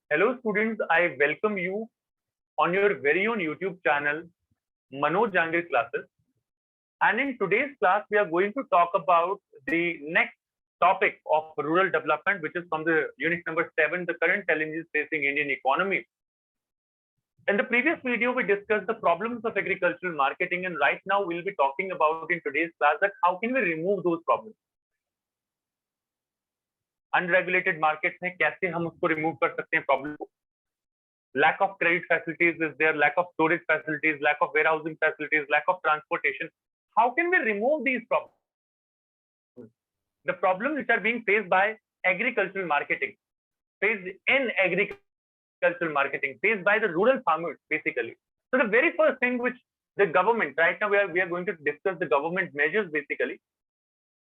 Hello students, I welcome you on your very own YouTube channel, Manoj Jangir Classes. And in today's class, we are going to talk about the next topic of rural development, which is from the unit number 7, the current challenges facing Indian economy. In the previous video, we discussed the problems of agricultural marketing, and right now we'll be talking about in today's class that how can we remove those problems. Unregulated markets में कैसे हम उसको remove कर सकते हैं problem को. Lack of credit facilities is there, lack of storage facilities, lack of warehousing facilities, lack of transportation. How can we remove these problems? The problems which are being faced by agricultural marketing, faced in agricultural marketing, faced by the rural farmers, basically. So the very first thing which the government, right now we are going to discuss the government measures, basically.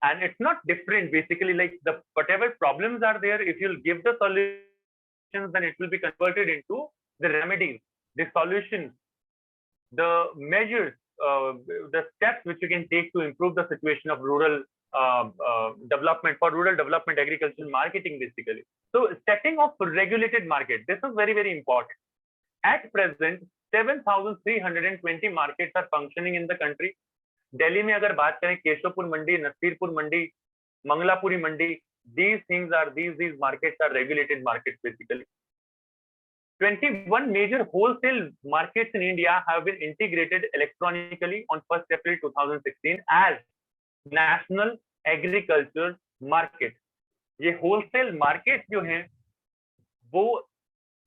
And it's not different, basically, like the whatever problems are there, if you'll give the solutions, then it will be converted into the remedies, the solutions, the measures, the steps which you can take to improve the situation of rural development, for rural development, agricultural marketing, basically. So setting of regulated market, this is very, very important. At present, 7,320 markets are functioning in the country. Delhi में अगर बात करें केशवपुर मंडी, नसीरपुर मंडी, मंगलापुरी मंडी, these markets are regulated markets, basically. 21 major wholesale markets in India have been integrated electronically on 1st April 2016 as National Agriculture Market. ये wholesale market जो हैं वो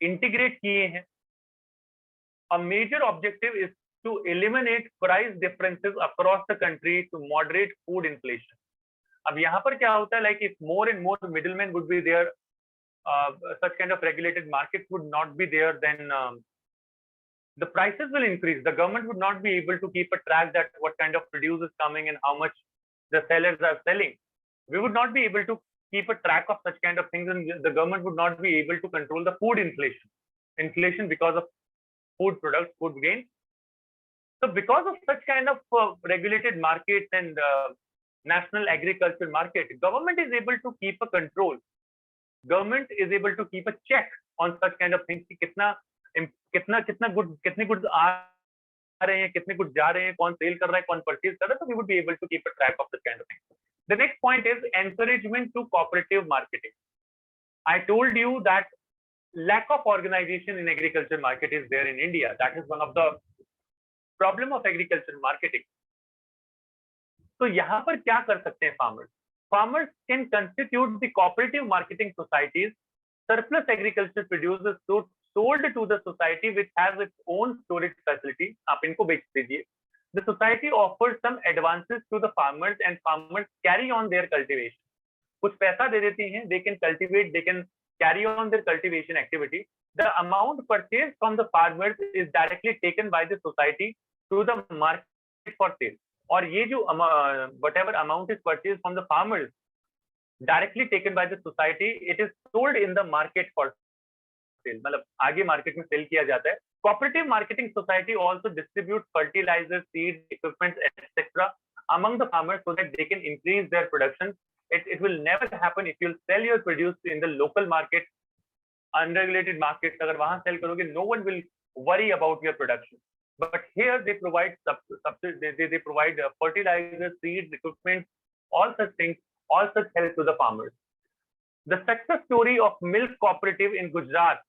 integrate किए हैं. A major objective is to eliminate price differences across the country to moderate food inflation. अब यहाँ पर क्या होता है, like if more and more middlemen would be there, such kind of regulated markets would not be there, then the prices will increase. The government would not be able to keep a track that what kind of produce is coming and how much the sellers are selling. We would not be able to keep a track of such kind of things, and the government would not be able to control the food inflation because of food products, food grains. So because of such kind of regulated markets and national agricultural market, government is able to keep a control. Government is able to keep a check on such kind of things कि कितनी goods आ रहे हैं, कितने goods जा रहे हैं, कौन sale कर रहा है, कौन purchase कर रहा है. So we would be able to keep a track of such kind of things. The next point is encouragement to cooperative marketing. I told you that lack of organization in agriculture market is there in India. That is one of the problem of agriculture marketing. तो यहाँ पर क्या कर सकते हैं farmers? Farmers can constitute the cooperative marketing societies. Surplus agriculture produces sold to the society which has its own storage facility. आप इनको बेच दीजिए. The society offers some advances to the farmers and farmers carry on their cultivation. कुछ पैसा दे देती हैं, they can cultivate, they can carry on their cultivation activity. The amount purchased from the farmers is directly taken by the society to the market for sale. और ये जो whatever amount is purchased from the farmers directly taken by the society, it is sold in the market for sale. मतलब आगे market में sell किया जाता है. Cooperative marketing society also distributes fertilizers, seeds, equipment, etc. among the farmers so that they can increase their production. It will never happen if you sell your produce in the local market, unregulated markets. अगर वहां sell करोगे, no one will worry about your production. But here they provide they provide fertilizers, seeds, equipment, all such things, all such help to the farmers. The success story of milk cooperative in Gujarat,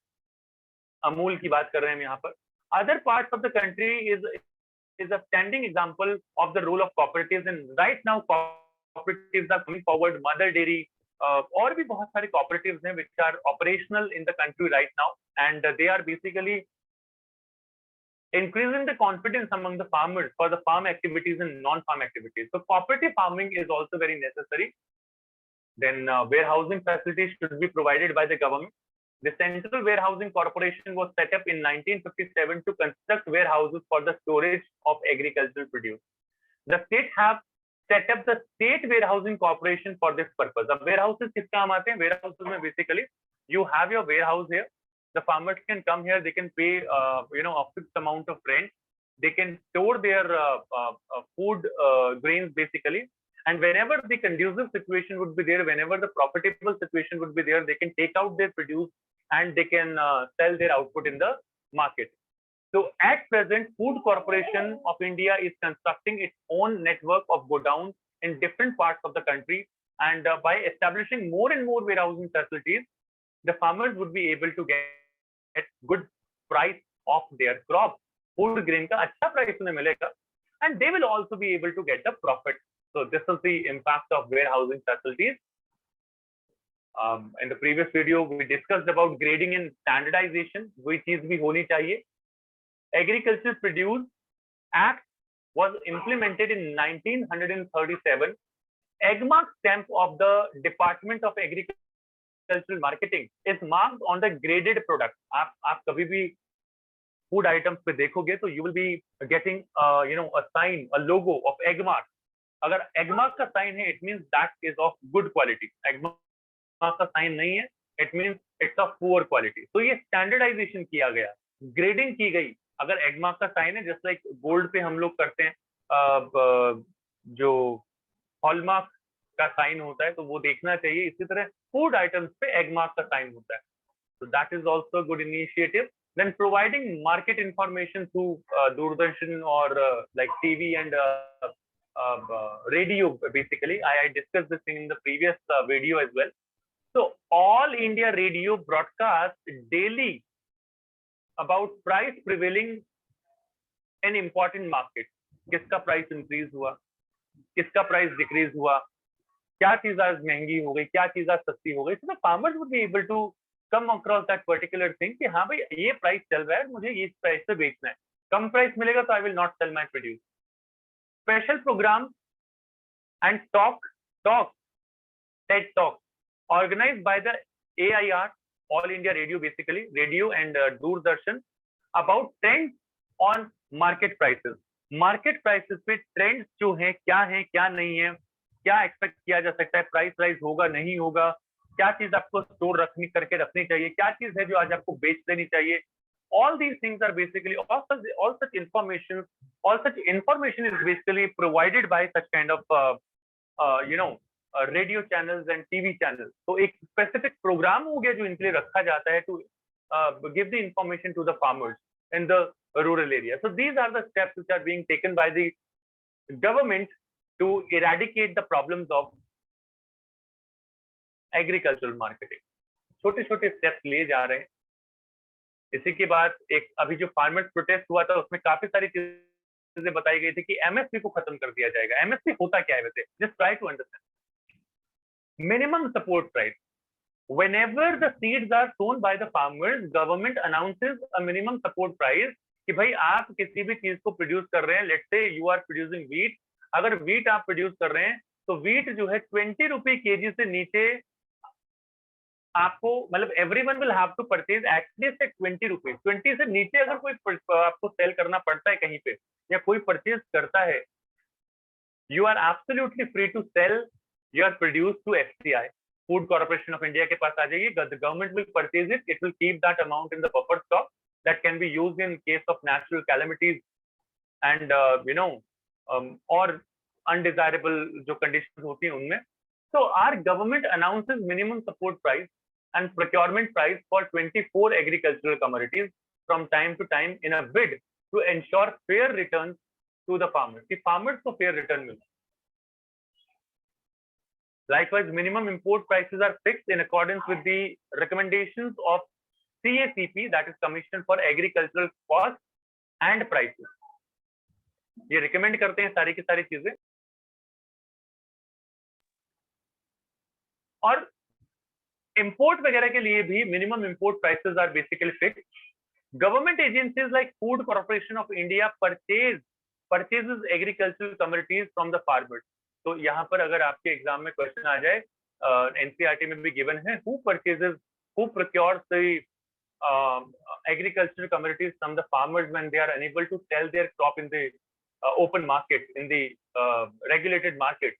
Amul की बात कर रहे हैं यहाँ पर. Other parts of the country is a standing example of the role of cooperatives, and right now cooperatives are coming forward. Mother Dairy, और भी बहुत सारे cooperatives हैं which are operational in the country right now, and they are basically increasing the confidence among the farmers for the farm activities and non-farm activities. So cooperative farming is also very necessary. Then warehousing facilities should be provided by the government. The Central Warehousing Corporation was set up in 1957 to construct warehouses for the storage of agricultural produce. The state have set up the State Warehousing Corporation for this purpose. अब warehouses किस काम आते हैं? Warehouses में basically you have your warehouse here. The farmers can come here, they can pay a fixed amount of rent, they can store their food grains basically, and whenever the conducive situation would be there, whenever the profitable situation would be there, they can take out their produce and they can sell their output in the market. So at present, Food Corporation of India is constructing its own network of godowns in different parts of the country, and by establishing more and more warehousing facilities, the farmers would be able to get good price of their crop. Food grain का अच्छा price उन्हें मिलेगा, and they will also be able to get the profit. So this is the impact of warehousing facilities. In the previous video, we discussed about grading and standardization. वही चीज भी होनी चाहिए. Agricultural Produce Act was implemented in 1937. Agmark stamp of the Department of Agricultural Marketing is marked on the graded product. आप कभी भी food items पे देखोगे तो you will be getting a sign, a logo of Agmark. अगर Agmark का sign है, it means that is of good quality. Agmark का sign नहीं है, it means it's of poor quality. तो ये standardization किया गया, grading की गई. अगर एगमार्क का साइन है, जस्ट लाइक गोल्ड पे हम लोग करते हैं जो हॉलमार्क का साइन होता है, तो वो देखना चाहिए. इसी तरह फूड आइटम्स पे एगमार्क का साइन होता है. So that is also a good initiative. Then providing market information through Doordarshan or like TV and radio. Basically, I discussed this thing in the previous video as well. So all India radio broadcast daily about price prevailing in important markets. किसका price increase हुआ, किसका price decrease हुआ, क्या चीज आज महंगी हो गई, क्या चीज आज सस्ती हो गई. So farmers would be able to come across that particular thing कि हाँ भाई ये प्राइस चल रहा है, मुझे ये प्राइस पे बेचना है. कम प्राइस मिलेगा तो I will not sell my produce. Special program and TED Talk organized by the AIR, All India Radio, basically radio and Doordarshan, about trends on market prices. Market prices पे trends जो हैं, क्या नहीं है, क्या expect किया जा सकता है, प्राइस राइज होगा नहीं होगा, क्या चीज आपको स्टोर करके रखनी चाहिए, क्या चीज है जो आज आपको बेच देनी चाहिए. All these things are basically all such information is basically provided by such kind of radio channels and TV channels. तो एक स्पेसिफिक प्रोग्राम हो गया जो इनके लिए रखा जाता है to give the information to the farmers in the rural area. So these are the steps which are being taken by the government to eradicate the problems of agricultural marketing. छोटे छोटे स्टेप्स लिए जा रहे हैं. इसी के बाद एक अभी जो फार्मर्स प्रोटेस्ट हुआ था उसमें काफी सारी चीजें बताई गई थी कि एमएसपी को खत्म कर दिया जाएगा. एमएसपी होता क्या है वैसे, just try to understand. Minimum support price. Whenever the seeds are sown by the farmers, government announces a minimum support price कि भाई आप किसी भी चीज को प्रोड्यूस कर रहे हैं. Let's say you are producing wheat. अगर व्हीट आप प्रोड्यूस कर रहे हैं तो व्हीट जो है 20 रुपए केजी से नीचे आपको, मतलब everyone will have to purchase at least at 20 rupees. 20 से नीचे अगर कोई आपको सेल करना पड़ता है कहीं पे या कोई परचेज करता है, you are absolutely free to sell your produce to FCI, Food Corporation of India के पास आ जाइए. The government will purchase it. It will keep that amount in the buffer stock that can be used in case of natural calamities and or undesirable जो conditions होती हैं उनमें. So our government announces minimum support price and procurement price for 24 agricultural commodities from time to time in a bid to ensure fair returns to the farmers. कि farmers को fair return मिले. Likewise, minimum import prices are fixed in accordance with the recommendations of CACP, that is Commission for Agricultural Costs and Prices. ये recommend करते हैं सारी की सारी चीजें. और import वगैरह के लिए भी minimum import prices are basically fixed. Government agencies like Food Corporation of India purchases agricultural commodities from the farmers. तो यहाँ पर अगर आपके एग्जाम में क्वेश्चन आ जाए, एनसीईआरटी में भी गिवन है, who procures the agricultural commodities from the farmers when they are unable to sell their crop in the open market, in the regulated market.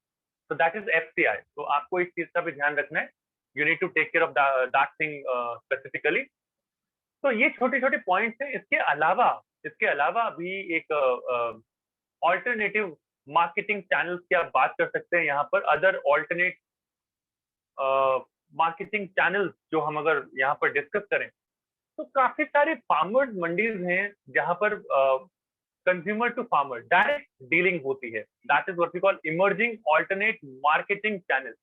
So that is FCI. तो आपको इस चीज का भी ध्यान रखना है. You need to take care of that thing specifically. तो ये छोटे छोटे पॉइंट्स हैं. इसके अलावा भी एक ऑल्टरनेटिव मार्केटिंग चैनल्स की आप बात कर सकते हैं. यहाँ पर अदर ऑल्टरनेट मार्केटिंग चैनल्स जो हम अगर यहाँ पर डिस्कस करें, तो काफी सारे फार्मर्स मंडीज हैं जहां पर consumer to farmer direct dealing होती है. That is what we call emerging alternate marketing channel.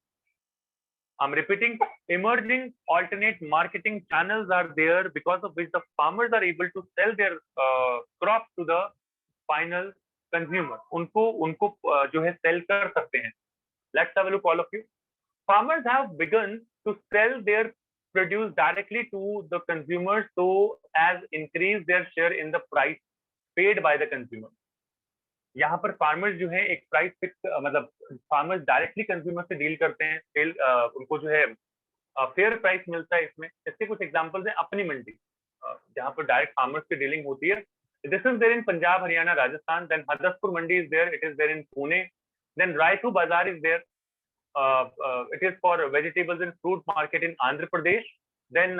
I'm repeating, emerging alternate marketing channels are there because of which the farmers are able to sell their crop to the final consumer. उनको उनको जो है sell कर सकते हैं. Let's have a look, all of you. Farmers have begun to sell their produce directly to the consumers so as increase their share in the price paid by the consumer. यहाँ पर farmers जो है एक price fix, मतलब farmers directly consumer से deal करते हैं, cell उनको जो है फेयर प्राइस मिलता है. इसमें इसके कुछ एग्जांपल्स हैं. अपनी मंडी जहाँ पर डायरेक्ट फार्मर्स की डीलिंग होती है. This is there in Punjab, Haryana, Rajasthan. Then Hadapsar mandi is there, it is there in Pune. Then Rythu Bazar is there, it is for vegetables and fruit market in Andhra Pradesh. Then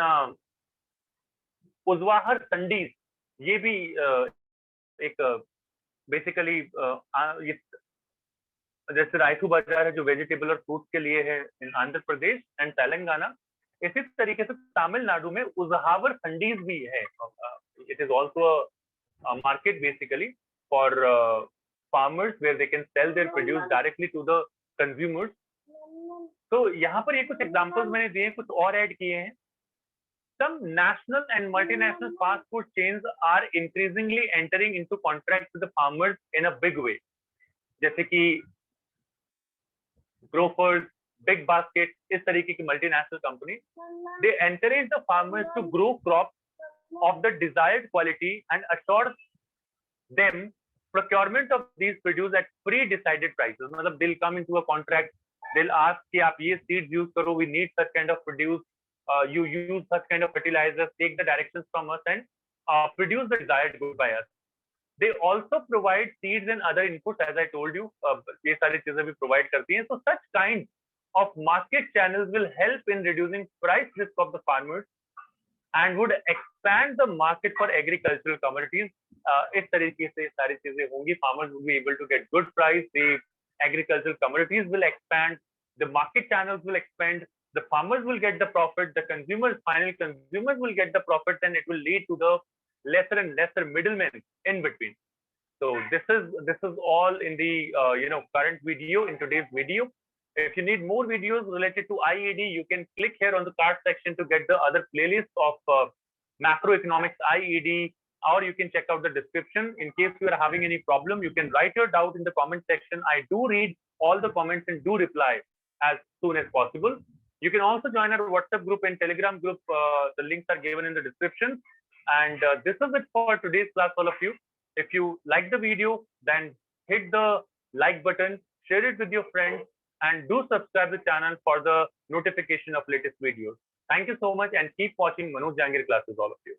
उजवाहर संडीज, ये भी एक बेसिकली जैसे रायथू बाजार है जो वेजिटेबल और फ्रूट के लिए है इन आंध्र प्रदेश एंड तेलंगाना. इसी तरीके से तमिलनाडु में उजहावर संडीज भी है. It is also market basically for farmers where they can sell their produce directly to the consumers. तो यहाँ पर ये कुछ एग्जांपल्स मैंने दिए, कुछ और ऐड किए हैं. Some national and multinational fast food chains are increasingly entering into contracts with the farmers in a big way. जैसे कि Grofers, Big Basket, इस तरीके की multinational company, they encourage the farmers to grow crops of the desired quality and assure them procurement of these produce at pre-decided prices. मतलब they'll come into a contract, they'll ask कि आप ये seeds use करो, we need such kind of produce. You use such kind of fertilizers, take the directions from us and produce the desired good by us. They also provide seeds and other inputs, as I told you. ये सारी चीजें भी provide करती हैं. So such kind of market channels will help in reducing price risk of the farmers and would expand the market for agricultural commodities. इस तरीके से सारी चीजें होंगी. Farmers will be able to get good price. The agricultural commodities will expand. The market channels will expand. The farmers will get the profit, the consumers, final consumers will get the profit, and it will lead to the lesser and lesser middlemen in between. So this is all in the current video, in today's video. If you need more videos related to IED, you can click here on the card section to get the other playlist of macroeconomics IED, or you can check out the description. In case you are having any problem, you can write your doubt in the comment section. I do read all the comments and do reply as soon as possible. You can also join our WhatsApp group and Telegram group. The links are given in the description. And this is it for today's class, all of you. If you like the video, then hit the like button, share it with your friends, and do subscribe the channel for the notification of latest videos. Thank you so much and keep watching Manoj Jahangir classes, all of you.